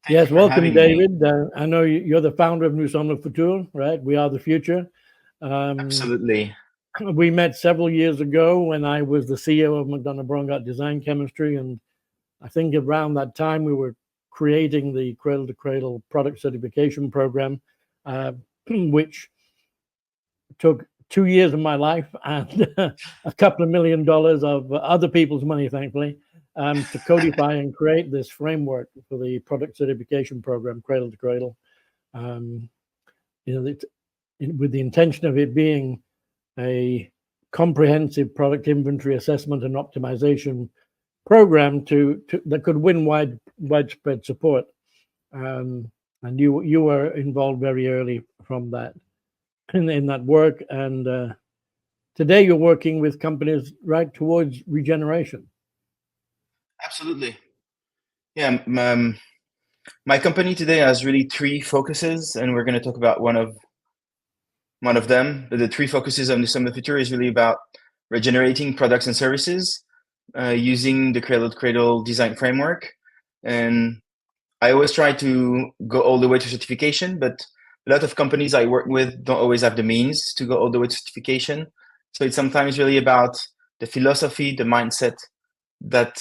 Thank you Yes, for welcome, having me. David. I know you're the founder of Nous, Sommes, futur, right? We are the future. Um, Absolutely. we met several years ago when I was the CEO of McDonough Brongott Design Chemistry, and I think around that time we were creating the Cradle to Cradle product certification program, uh, which took 2 years of my life and a couple of $1 million of other people's money, thankfully, to codify and create this framework for the product certification program, Cradle to Cradle. Um, with the intention of it being a comprehensive product inventory assessment and optimization program that could win widespread support. And you were involved very early from that in that work, and today you're working with companies right towards regeneration. Absolutely. Yeah. My company today has really three focuses, and we're going to talk about one of them. But the three focuses of the Sommes futur is really about regenerating products and services using the Cradle to Cradle design framework. And I always try to go all the way to certification, but a lot of companies I work with don't always have the means to go all the way to certification. So it's sometimes really about the philosophy, the mindset that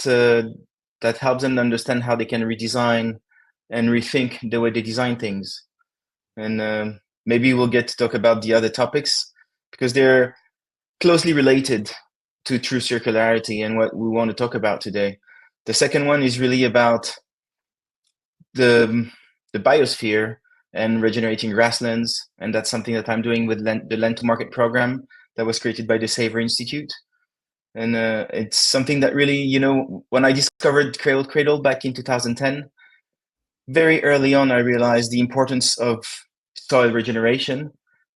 that helps them understand how they can redesign and rethink the way they design things. And maybe we'll get to talk about the other topics because they're closely related to true circularity and what we want to talk about today. The second one is really about the biosphere and regenerating grasslands, and that's something that I'm doing with the Land to Market program that was created by the Saver Institute. And it's something that really, when I discovered Cradle to Cradle back in 2010, very early on, I realized the importance of soil regeneration.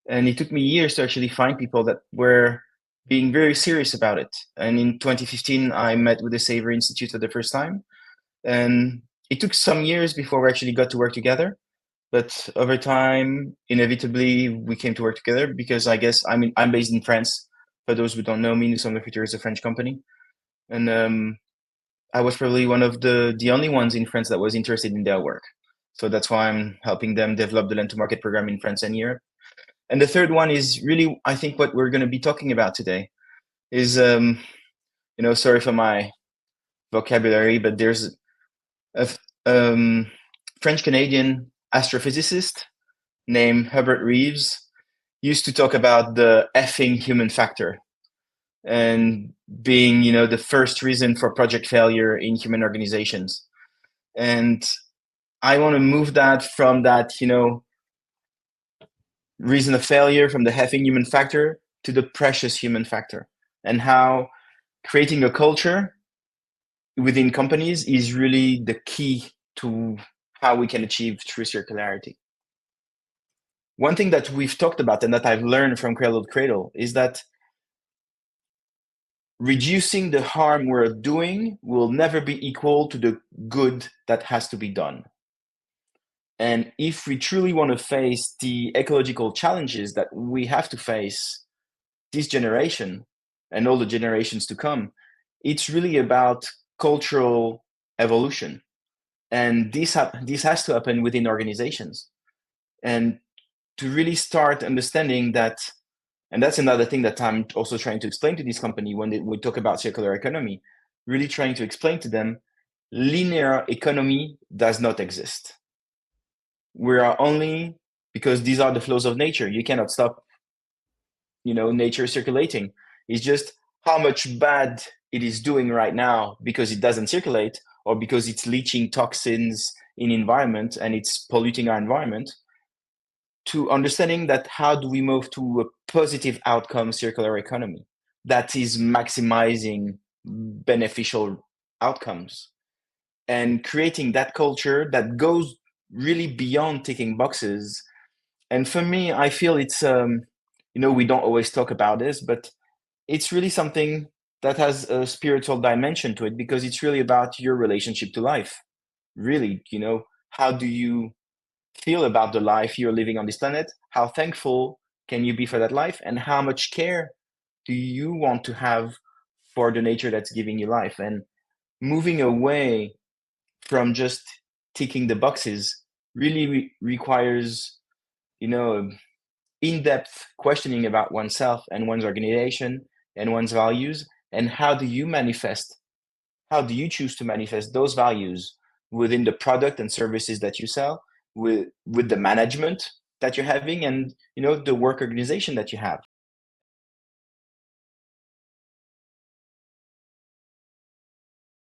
And it took me years to actually find people that were being very serious about it. And in 2015, I met with the Saver Institute for the first time. And it took some years before we actually got to work together. But over time, inevitably, we came to work together because I guess I'm based in France. For those who don't know me, nous sommes futur is a French company, and I was probably one of the only ones in France that was interested in their work. So that's why I'm helping them develop the Land to Market program in France and Europe. And the third one is really, I think, what we're going to be talking about today is, sorry for my vocabulary, but there's a French Canadian astrophysicist named Herbert Reeves used to talk about the effing human factor and being, the first reason for project failure in human organizations. And I want to move that from that, reason of failure, from the effing human factor to the precious human factor, and how creating a culture within companies is really the key to how we can achieve true circularity. One thing that we've talked about and that I've learned from Cradle to Cradle is that reducing the harm we're doing will never be equal to the good that has to be done. And if we truly want to face the ecological challenges that we have to face this generation and all the generations to come, it's really about cultural evolution. And this has to happen within organizations. And to really start understanding that, and that's another thing that I'm also trying to explain to this company when we talk about circular economy, really trying to explain to them, linear economy does not exist. We are only, because these are the flows of nature. You cannot stop, nature circulating. It's just how much bad it is doing right now because it doesn't circulate or because it's leaching toxins in environment and it's polluting our environment, to understanding that how do we move to a positive outcome circular economy that is maximizing beneficial outcomes and creating that culture that goes really beyond ticking boxes. And for me, I feel it's, we don't always talk about this, but it's really something that has a spiritual dimension to it because it's really about your relationship to life. Really, how do you feel about the life you're living on this planet? How thankful can you be for that life? And how much care do you want to have for the nature that's giving you life? And moving away from just ticking the boxes really requires, in-depth questioning about oneself and one's organization and one's values, and how do you choose to manifest those values within the product and services that you sell, with the management that you're having, and the work organization that you have.